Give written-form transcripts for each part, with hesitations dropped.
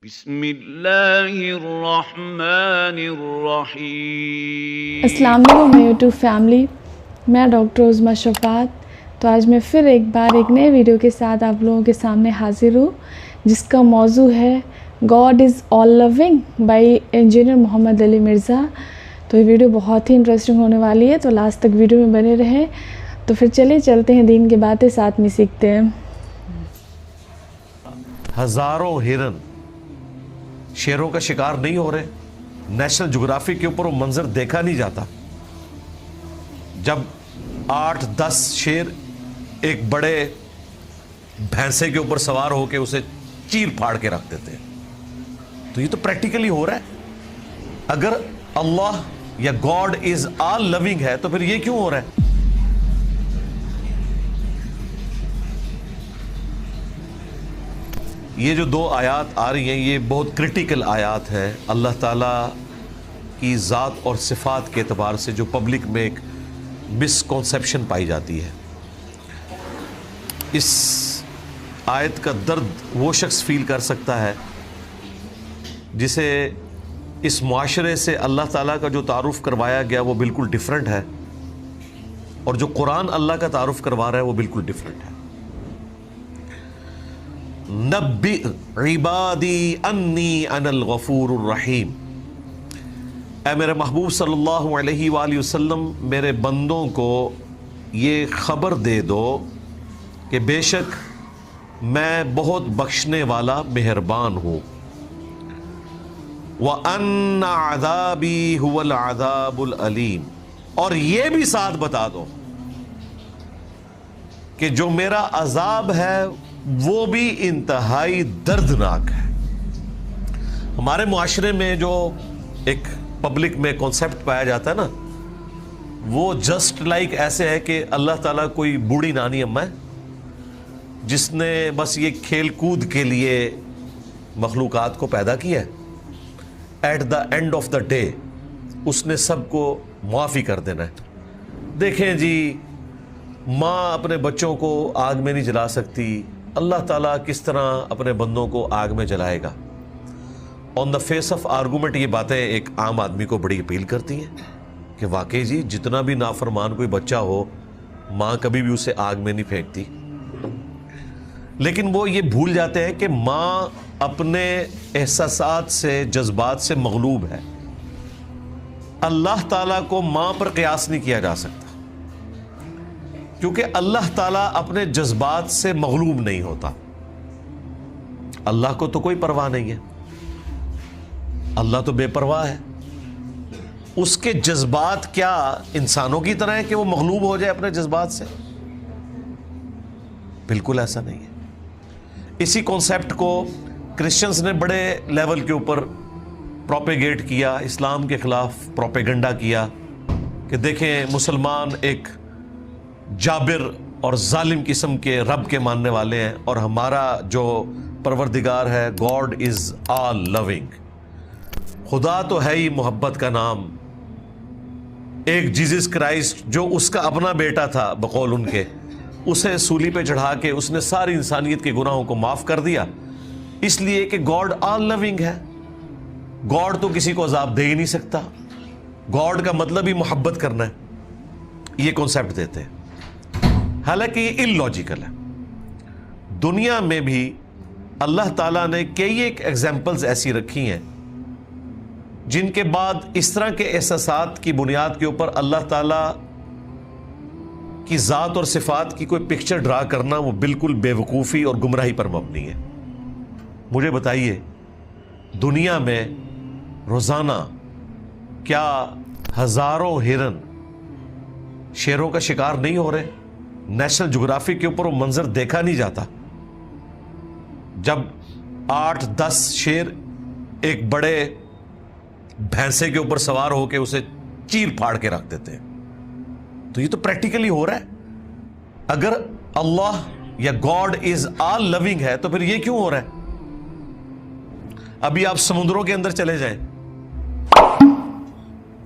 بسم اللہ الرحمن الرحیم۔ السلام علیکم میں یوٹیوب فیملی، میں ڈاکٹر عظمیٰ شفاعت۔ تو آج میں پھر ایک بار ایک نئے ویڈیو کے ساتھ آپ لوگوں کے سامنے حاضر ہوں، جس کا موضوع ہے God is all loving by engineer Muhammad Ali Mirza. تو یہ ویڈیو بہت ہی انٹرسٹنگ ہونے والی ہے، تو لاسٹ تک ویڈیو میں بنے رہیں۔ تو پھر چلتے ہیں دین کی باتیں ساتھ میں سیکھتے ہیں۔ ہزاروں ہرن شیروں کا شکار نہیں ہو رہے؟ نیشنل جغرافی کے اوپر وہ منظر دیکھا نہیں جاتا جب 8-10 شیر ایک بڑے بھینسے کے اوپر سوار ہو کے اسے چیر پھاڑ کے رکھ دیتے ہیں؟ تو یہ تو پریکٹیکلی ہو رہا ہے۔ اگر اللہ یا گاڈ از آل لونگ ہے تو پھر یہ کیوں ہو رہا ہے؟ یہ جو 2 آیات آ رہی ہیں یہ بہت کرٹیکل آیات ہیں۔ اللہ تعالیٰ کی ذات اور صفات کے اعتبار سے جو پبلک میں ایک مسکنسیپشن پائی جاتی ہے، اس آیت کا درد وہ شخص فیل کر سکتا ہے جسے اس معاشرے سے اللہ تعالیٰ کا جو تعارف کروایا گیا وہ بالکل ڈیفرنٹ ہے، اور جو قرآن اللہ کا تعارف کروا رہا ہے وہ بالکل ڈیفرنٹ ہے۔ نبئ عبادی انی انا الغفور الرحیم، اے میرے محبوب صلی اللہ علیہ وآلہ وسلم میرے بندوں کو یہ خبر دے دو کہ بے شک میں بہت بخشنے والا مہربان ہوں۔ وَأَنَّ عَذَابِي هُوَ الْعَذَابُ الْأَلِيمُ، اور یہ بھی ساتھ بتا دو کہ جو میرا عذاب ہے وہ بھی انتہائی دردناک ہے۔ ہمارے معاشرے میں جو ایک پبلک میں کانسیپٹ پایا جاتا ہے نا، وہ جسٹ لائک ایسے ہے کہ اللہ تعالیٰ کوئی بوڑھی نانی اماں ہے جس نے بس یہ کھیل کود کے لیے مخلوقات کو پیدا کیا ہے، at the end of the day اس نے سب کو معافی کر دینا ہے۔ دیکھیں جی، ماں اپنے بچوں کو آگ میں نہیں جلا سکتی، اللہ تعالیٰ کس طرح اپنے بندوں کو آگ میں جلائے گا؟ آن دا فیس آف آرگومنٹ یہ باتیں ایک عام آدمی کو بڑی اپیل کرتی ہیں کہ واقعی جی جتنا بھی نافرمان کوئی بچہ ہو، ماں کبھی بھی اسے آگ میں نہیں پھینکتی۔ لیکن وہ یہ بھول جاتے ہیں کہ ماں اپنے احساسات سے، جذبات سے مغلوب ہے۔ اللہ تعالیٰ کو ماں پر قیاس نہیں کیا جا سکتا، کیونکہ اللہ تعالیٰ اپنے جذبات سے مغلوب نہیں ہوتا۔ اللہ کو تو کوئی پرواہ نہیں ہے، اللہ تو بے پرواہ ہے۔ اس کے جذبات کیا انسانوں کی طرح ہیں کہ وہ مغلوب ہو جائے اپنے جذبات سے؟ بالکل ایسا نہیں ہے۔ اسی کانسیپٹ کو کرسچنز نے بڑے لیول کے اوپر پروپیگیٹ کیا، اسلام کے خلاف پروپیگنڈا کیا کہ دیکھیں مسلمان ایک جابر اور ظالم قسم کے رب کے ماننے والے ہیں، اور ہمارا جو پروردگار ہے گاڈ از آل لونگ، خدا تو ہے ہی محبت کا نام۔ ایک جیزس کرائسٹ جو اس کا اپنا بیٹا تھا بقول ان کے، اسے سولی پہ چڑھا کے اس نے ساری انسانیت کے گناہوں کو معاف کر دیا، اس لیے کہ گاڈ آل لونگ ہے۔ گاڈ تو کسی کو عذاب دے ہی نہیں سکتا، گاڈ کا مطلب ہی محبت کرنا ہے، یہ کانسیپٹ دیتے ہیں۔ حالانکہ یہ ان لاجیکل ہے۔ دنیا میں بھی اللہ تعالیٰ نے کئی ایک ایگزامپلز ایسی رکھی ہیں جن کے بعد اس طرح کے احساسات کی بنیاد کے اوپر اللہ تعالیٰ کی ذات اور صفات کی کوئی پکچر ڈرا کرنا وہ بالکل بے وقوفی اور گمراہی پر مبنی ہے۔ مجھے بتائیے، دنیا میں روزانہ کیا ہزاروں ہرن شیروں کا شکار نہیں ہو رہے؟ نیشنل جغرافی کے اوپر وہ منظر دیکھا نہیں جاتا جب 8-10 شیر ایک بڑے بھینسے کے اوپر سوار ہو کے اسے چیر پھاڑ کے رکھ دیتے ہیں؟ تو یہ تو پریکٹیکلی ہو رہا ہے۔ اگر اللہ یا گاڈ از آل لونگ ہے تو پھر یہ کیوں ہو رہا ہے؟ ابھی آپ سمندروں کے اندر چلے جائیں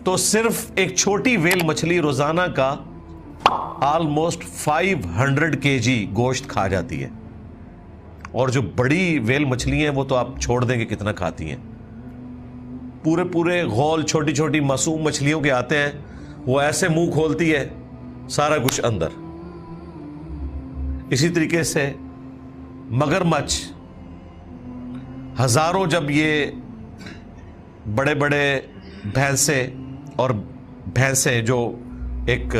تو صرف ایک چھوٹی ویل مچھلی روزانہ کا آلموسٹ 500 kg گوشت کھا جاتی ہے۔ اور جو بڑی ویل مچھلی ہیں وہ تو آپ چھوڑ دیں کہ کتنا کھاتی ہیں. پورے پورے غول چھوٹی چھوٹی معصوم مچھلیوں کے آتے ہیں, وہ ایسے منہ کھولتی ہے سارا کچھ اندر. اسی طریقے سے مگرمچھ ہزاروں, جب یہ بڑے بڑے بھینسیں جو ایک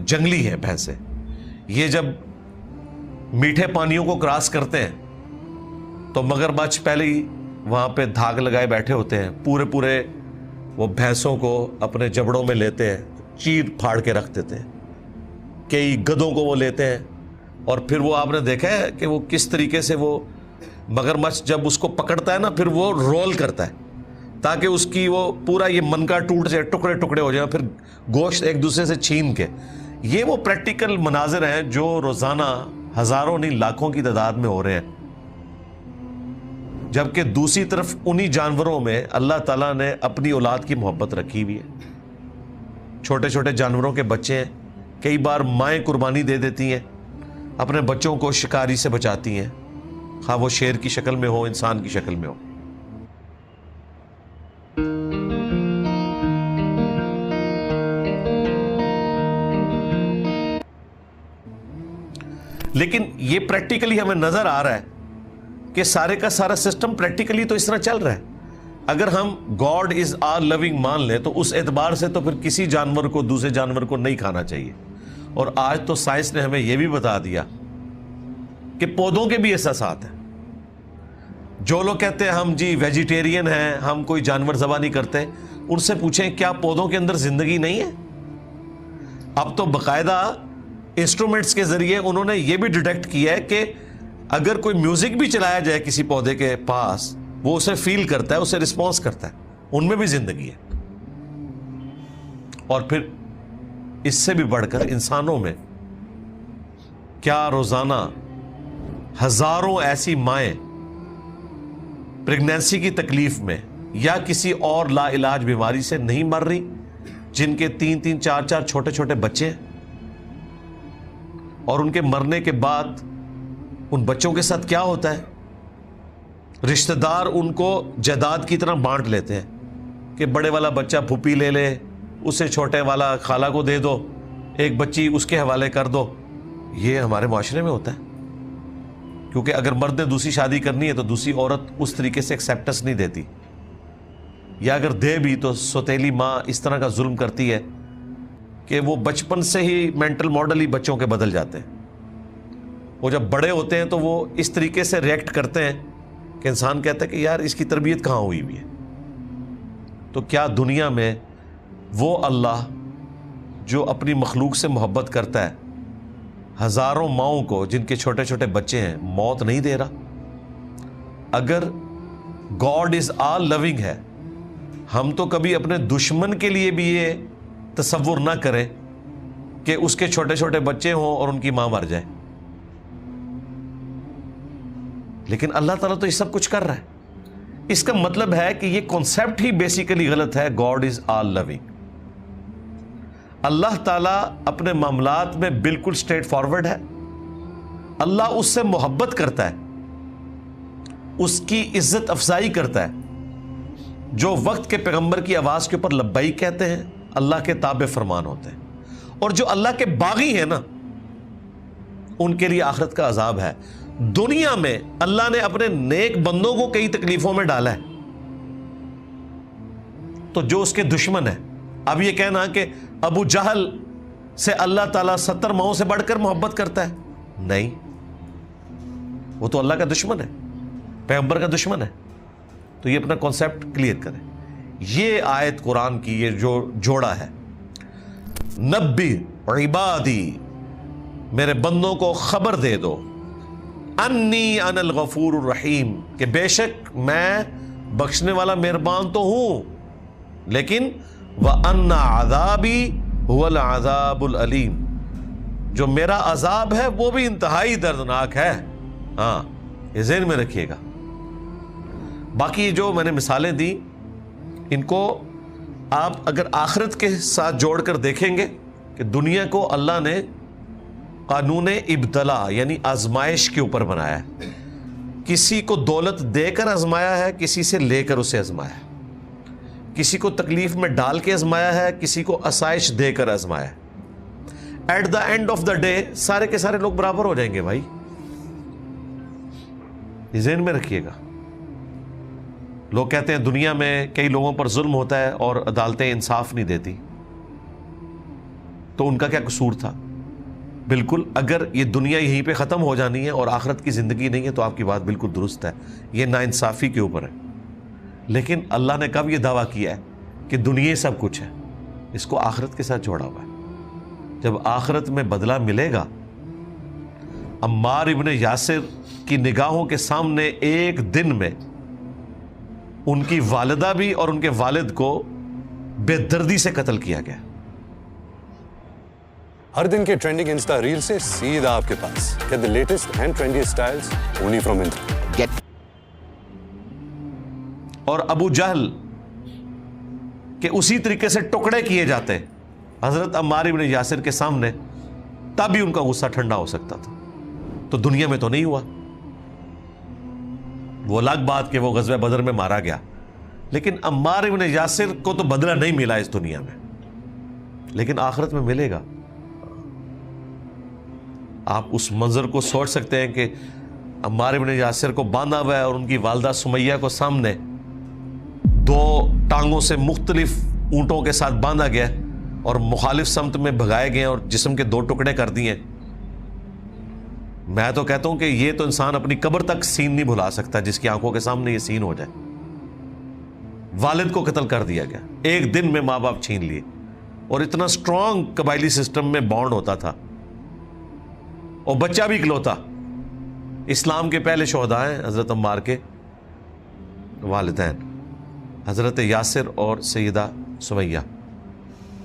جنگلی ہیں بھینسیں, یہ جب میٹھے پانیوں کو کراس کرتے ہیں تو مگرمچھ پہلے ہی وہاں پہ دھاگ لگائے بیٹھے ہوتے ہیں, پورے پورے وہ بھینسوں کو اپنے جبڑوں میں لیتے ہیں, چیر پھاڑ کے رکھ دیتے ہیں. کئی گدھوں کو وہ لیتے ہیں, اور پھر وہ آپ نے دیکھا ہے کہ وہ کس طریقے سے وہ مگرمچھ جب اس کو پکڑتا ہے نا, پھر وہ رول کرتا ہے تاکہ اس کی وہ پورا یہ منکا ٹوٹ جائے, ٹکڑے ٹکڑے ہو جائیں, پھر گوشت ایک دوسرے سے چھین کے. یہ وہ پریکٹیکل مناظر ہیں جو روزانہ ہزاروں نہیں لاکھوں کی تعداد میں ہو رہے ہیں. جبکہ دوسری طرف انہی جانوروں میں اللہ تعالیٰ نے اپنی اولاد کی محبت رکھی ہوئی ہے. چھوٹے چھوٹے جانوروں کے بچے ہیں, کئی بار مائیں قربانی دے دیتی ہیں, اپنے بچوں کو شکاری سے بچاتی ہیں, خواہ وہ شیر کی شکل میں ہو, انسان کی شکل میں ہو. لیکن یہ پریکٹیکلی ہمیں نظر آ رہا ہے کہ سارے کا سارا سسٹم پریکٹیکلی تو اس طرح چل رہا ہے. اگر ہم گاڈ از آل لونگ مان لیں تو اس اعتبار سے تو پھر کسی جانور کو دوسرے جانور کو نہیں کھانا چاہیے. اور آج تو سائنس نے ہمیں یہ بھی بتا دیا کہ پودوں کے بھی احساسات ہیں. جو لوگ کہتے ہیں ہم جی ویجیٹیرین ہیں, ہم کوئی جانور ذبح نہیں کرتے, ان سے پوچھیں کیا پودوں کے اندر زندگی نہیں ہے؟ اب تو باقاعدہ انسٹرومنٹس کے ذریعے انہوں نے یہ بھی ڈیٹیکٹ کیا ہے کہ اگر کوئی میوزک بھی چلایا جائے کسی پودے کے پاس, وہ اسے فیل کرتا ہے, اسے رسپانس کرتا ہے. ان میں بھی زندگی ہے. اور پھر اس سے بھی بڑھ کر انسانوں میں کیا روزانہ ہزاروں ایسی مائیں پریگنینسی کی تکلیف میں یا کسی اور لا علاج بیماری سے نہیں مر رہی, جن کے 3-3 4-4 چھوٹے چھوٹے بچے ہیں, اور ان کے مرنے کے بعد ان بچوں کے ساتھ کیا ہوتا ہے؟ رشتہ دار ان کو جائیداد کی طرح بانٹ لیتے ہیں کہ بڑے والا بچہ پھوپھی لے لے, اسے چھوٹے والا خالہ کو دے دو, ایک بچی اس کے حوالے کر دو. یہ ہمارے معاشرے میں ہوتا ہے, کیونکہ اگر مرد نے دوسری شادی کرنی ہے تو دوسری عورت اس طریقے سے ایکسیپٹنس نہیں دیتی, یا اگر دے بھی تو سوتیلی ماں اس طرح کا ظلم کرتی ہے کہ وہ بچپن سے ہی مینٹل ماڈل ہی بچوں کے بدل جاتے ہیں. وہ جب بڑے ہوتے ہیں تو وہ اس طریقے سے ریئیکٹ کرتے ہیں کہ انسان کہتا ہے کہ یار اس کی تربیت کہاں ہوئی ہوئی ہے. تو کیا دنیا میں وہ اللہ جو اپنی مخلوق سے محبت کرتا ہے, ہزاروں ماؤں کو جن کے چھوٹے چھوٹے بچے ہیں موت نہیں دے رہا؟ اگر گاڈ از آل لونگ ہے, ہم تو کبھی اپنے دشمن کے لیے بھی یہ تصور نہ کریں کہ اس کے چھوٹے چھوٹے بچے ہوں اور ان کی ماں مر جائے. لیکن اللہ تعالیٰ تو یہ سب کچھ کر رہا ہے. اس کا مطلب ہے کہ یہ کانسیپٹ ہی بیسیکلی غلط ہے. گاڈ از آل لونگ. اللہ تعالیٰ اپنے معاملات میں بالکل اسٹریٹ فارورڈ ہے. اللہ اس سے محبت کرتا ہے, اس کی عزت افزائی کرتا ہے. جو وقت کے پیغمبر کی آواز کے اوپر لبیک کہتے ہیں اللہ کے تابع فرمان ہوتے ہیں, اور جو اللہ کے باغی ہیں نا, ان کے لیے آخرت کا عذاب ہے. دنیا میں اللہ نے اپنے نیک بندوں کو کئی تکلیفوں میں ڈالا ہے, تو جو اس کے دشمن ہے, اب یہ کہنا کہ ابو جہل سے اللہ تعالیٰ 70 ماؤں سے بڑھ کر محبت کرتا ہے, نہیں, وہ تو اللہ کا دشمن ہے, پیغمبر کا دشمن ہے. تو یہ اپنا کانسیپٹ کلیئر کریں. یہ آیت قرآن کی یہ جو جوڑا ہے, نبی عبادی, میرے بندوں کو خبر دے دو, انی انا الغفور الرحیم, کہ بے شک میں بخشنے والا مہربان تو ہوں, لیکن وَأَنَّ عَذَابِي هُوَ الْعَذَابُ الْأَلِيمُ, جو میرا عذاب ہے وہ بھی انتہائی دردناک ہے. ہاں, یہ ذہن میں رکھیے گا. باقی جو میں نے مثالیں دی, ان کو آپ اگر آخرت کے ساتھ جوڑ کر دیکھیں گے کہ دنیا کو اللہ نے قانون ابتلا یعنی آزمائش کے اوپر بنایا ہے. کسی کو دولت دے کر آزمایا ہے, کسی سے لے کر اسے آزمایا ہے, کسی کو تکلیف میں ڈال کے آزمایا ہے, کسی کو آسائش دے کر آزمایا ہے. At the end of the day سارے کے سارے لوگ برابر ہو جائیں گے بھائی, یہ ذہن میں رکھیے گا. لوگ کہتے ہیں دنیا میں کئی لوگوں پر ظلم ہوتا ہے اور عدالتیں انصاف نہیں دیتی, تو ان کا کیا قصور تھا؟ بالکل, اگر یہ دنیا یہیں پہ ختم ہو جانی ہے اور آخرت کی زندگی نہیں ہے تو آپ کی بات بالکل درست ہے, یہ ناانصافی کے اوپر ہے. لیکن اللہ نے کب یہ دعویٰ کیا ہے کہ دنیا سب کچھ ہے؟ اس کو آخرت کے ساتھ جوڑا ہوا ہے. جب آخرت میں بدلہ ملے گا, عمار ابن یاسر کی نگاہوں کے سامنے ایک دن میں ان کی والدہ بھی اور ان کے والد کو بے دردی سے قتل کیا گیا. ہر دن کے ٹرینڈنگ انسٹا ریل سے سیدھا آپ کے پاس. Get the latest and trendiest styles only from Insta. اور ابو جہل کہ اسی طریقے سے ٹکڑے کیے جاتے حضرت عمار ابن یاسر کے سامنے, تب بھی ان کا غصہ ٹھنڈا ہو سکتا تھا. تو دنیا میں تو نہیں ہوا. وہ الگ بات کہ وہ غزوہ بدر میں مارا گیا, لیکن عمار ابن یاسر کو تو بدلہ نہیں ملا اس دنیا میں, لیکن آخرت میں ملے گا. آپ اس منظر کو سوچ سکتے ہیں کہ عمار ابن یاسر کو باندھا ہوا ہے اور ان کی والدہ سمیہ کو سامنے دو ٹانگوں سے مختلف اونٹوں کے ساتھ باندھا گیا اور مخالف سمت میں بھگائے گئے اور جسم کے دو ٹکڑے کر دیے. میں تو کہتا ہوں کہ یہ تو انسان اپنی قبر تک سین نہیں بھلا سکتا جس کی آنکھوں کے سامنے یہ سین ہو جائے. والد کو قتل کر دیا گیا, ایک دن میں ماں باپ چھین لیے, اور اتنا سٹرونگ قبائلی سسٹم میں بانڈ ہوتا تھا, اور بچہ بھی اکلوتا. اسلام کے پہلے شہداء ہیں حضرت عمار کے والدین حضرت یاسر اور سیدہ سمیہ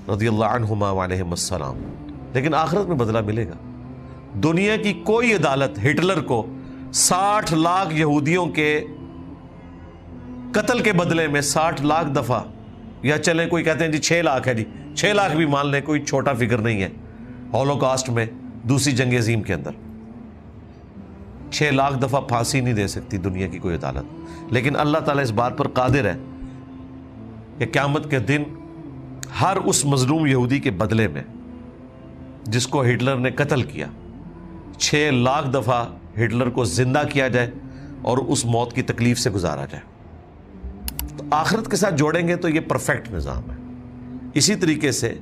رضی اللہ عنہما وعلیہم السلام. لیکن آخرت میں بدلہ ملے گا. دنیا کی کوئی عدالت ہٹلر کو 60 لاکھ یہودیوں کے قتل کے بدلے میں 60 لاکھ دفعہ, یا چلیں کوئی کہتے ہیں جی 6 لاکھ ہے, جی 6 لاکھ بھی مان لیں, کوئی چھوٹا فگر نہیں ہے. ہولوکاسٹ میں, دوسری جنگ عظیم کے اندر 6 لاکھ دفعہ پھانسی نہیں دے سکتی دنیا کی کوئی عدالت. لیکن اللہ تعالیٰ اس بات پر قادر ہے کہ قیامت کے دن ہر اس مظلوم یہودی کے بدلے میں جس کو ہٹلر نے قتل کیا 6 لاکھ دفعہ ہٹلر کو زندہ کیا جائے اور اس موت کی تکلیف سے گزارا جائے. تو آخرت کے ساتھ جوڑیں گے تو یہ پرفیکٹ نظام ہے. اسی طریقے سے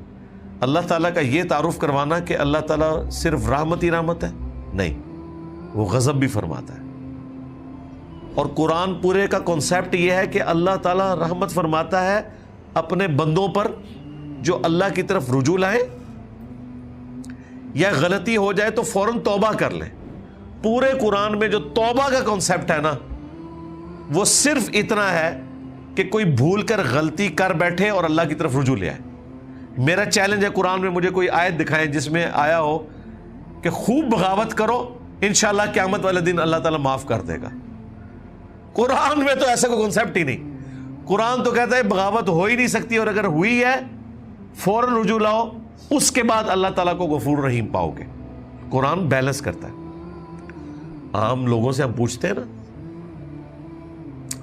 اللہ تعالیٰ کا یہ تعارف کروانا کہ اللہ تعالیٰ صرف رحمت ہی رحمت ہے, نہیں, وہ غضب بھی فرماتا ہے. اور قرآن پورے کا کنسیپٹ یہ ہے کہ اللہ تعالیٰ رحمت فرماتا ہے اپنے بندوں پر جو اللہ کی طرف رجوع لائیں, یا غلطی ہو جائے تو فوراً توبہ کر لیں. پورے قرآن میں جو توبہ کا کنسیپٹ ہے نا, وہ صرف اتنا ہے کہ کوئی بھول کر غلطی کر بیٹھے اور اللہ کی طرف رجوع لے آئے. میرا چیلنج ہے قرآن میں مجھے کوئی آیت دکھائیں جس میں آیا ہو کہ خوب بغاوت کرو, انشاءاللہ قیامت والے دن اللہ تعالیٰ معاف کر دے گا. قرآن میں تو ایسا کوئی کنسیپٹ ہی نہیں. قرآن تو کہتا ہے بغاوت ہو ہی نہیں سکتی, اور اگر ہوئی ہے فوراً رجوع لاؤ, اس کے بعد اللہ تعالیٰ کو غفور رحیم پاؤ گے. قرآن بیلنس کرتا ہے. عام لوگوں سے ہم پوچھتے ہیں نا,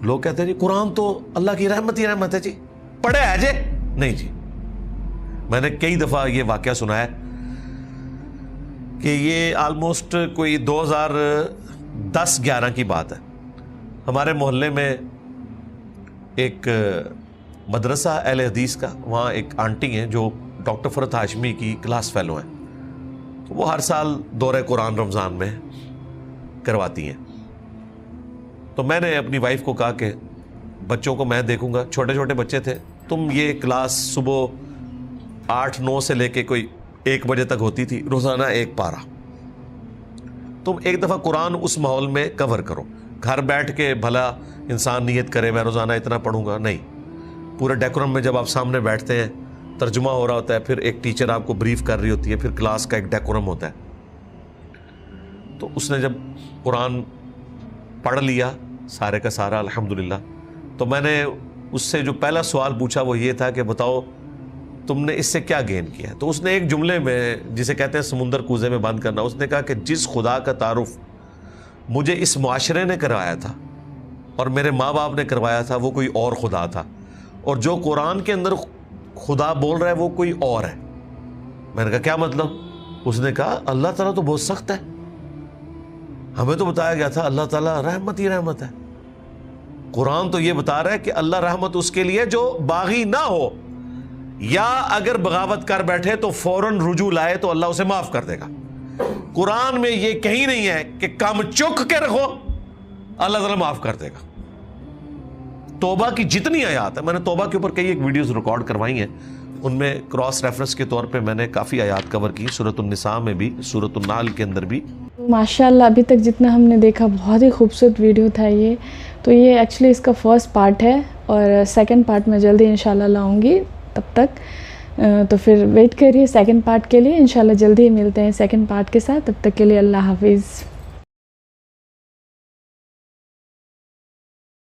لوگ کہتے ہیں جی قرآن تو اللہ کی رحمت ہی رحمت ہے, جی پڑھے ہے جی. نہیں جی, میں نے کئی دفعہ یہ واقعہ سنا ہے کہ یہ آلموسٹ کوئی 2010-11 کی بات ہے. ہمارے محلے میں ایک مدرسہ اہل حدیث کا, وہاں ایک آنٹی ہیں جو ڈاکٹر فرحت ہاشمی کی کلاس فیلو ہیں. وہ ہر سال دورہ قرآن رمضان میں کرواتی ہیں. تو میں نے اپنی وائف کو کہا کہ بچوں کو میں دیکھوں گا, چھوٹے چھوٹے بچے تھے, تم یہ کلاس صبح 8-9 سے لے کے کوئی 1 بجے تک ہوتی تھی, روزانہ 1 پارہ. تم ایک دفعہ قرآن اس ماحول میں کور کرو. گھر بیٹھ کے بھلا انسان نیت کرے میں روزانہ اتنا پڑھوں گا, نہیں. پورے ڈیکورم میں جب آپ سامنے بیٹھتے ہیں, ترجمہ ہو رہا ہوتا ہے, پھر ایک ٹیچر آپ کو بریف کر رہی ہوتی ہے, پھر کلاس کا ایک ڈیکورم ہوتا ہے. تو اس نے جب قرآن پڑھ لیا سارے کا سارا الحمدللہ, تو میں نے اس سے جو پہلا سوال پوچھا وہ یہ تھا کہ بتاؤ تم نے اس سے کیا گین کیا. تو اس نے ایک جملے میں, جسے کہتے ہیں سمندر کوزے میں بند کرنا, اس نے کہا کہ جس خدا کا تعارف مجھے اس معاشرے نے کروایا تھا اور میرے ماں باپ نے کروایا تھا وہ کوئی اور خدا تھا، اور جو قرآن کے اندر خدا بول رہا ہے وہ کوئی اور ہے۔ میں نے کہا کیا مطلب؟ اس نے کہا اللہ تعالیٰ تو بہت سخت ہے، ہمیں تو بتایا گیا تھا اللہ تعالیٰ رحمت ہی رحمت ہے۔ قرآن تو یہ بتا رہا ہے کہ اللہ رحمت اس کے لیے جو باغی نہ ہو، یا اگر بغاوت کر بیٹھے تو فوراً رجوع لائے تو اللہ اسے معاف کر دے گا۔ قرآن میں یہ کہیں نہیں ہے کہ کم چک کے رکھو اللہ تعالیٰ معاف کر دے گا۔ توبہ کی جتنی آیات ہیں، میں نے توبہ کے اوپر کئی ایک ویڈیوز ریکارڈ کروائی ہیں، ان میں کراس ریفرنس کے طور پہ میں نے کافی آیات کور کی، سورۃ النساء میں بھی، سورۃ النحل کے اندر بھی۔ ماشاءاللہ ابھی تک جتنا ہم نے دیکھا بہت ہی خوبصورت ویڈیو تھا یہ، تو یہ ایکچولی اس کا فرسٹ پارٹ ہے، اور سیکنڈ پارٹ میں جلدی انشاءاللہ لاؤں گی۔ تب تک تو پھر ویٹ کریے سیکنڈ پارٹ کے لیے، انشاءاللہ جلدی ہی ملتے ہیں سیکنڈ پارٹ کے ساتھ۔ تب تک کے لیے اللہ حافظ۔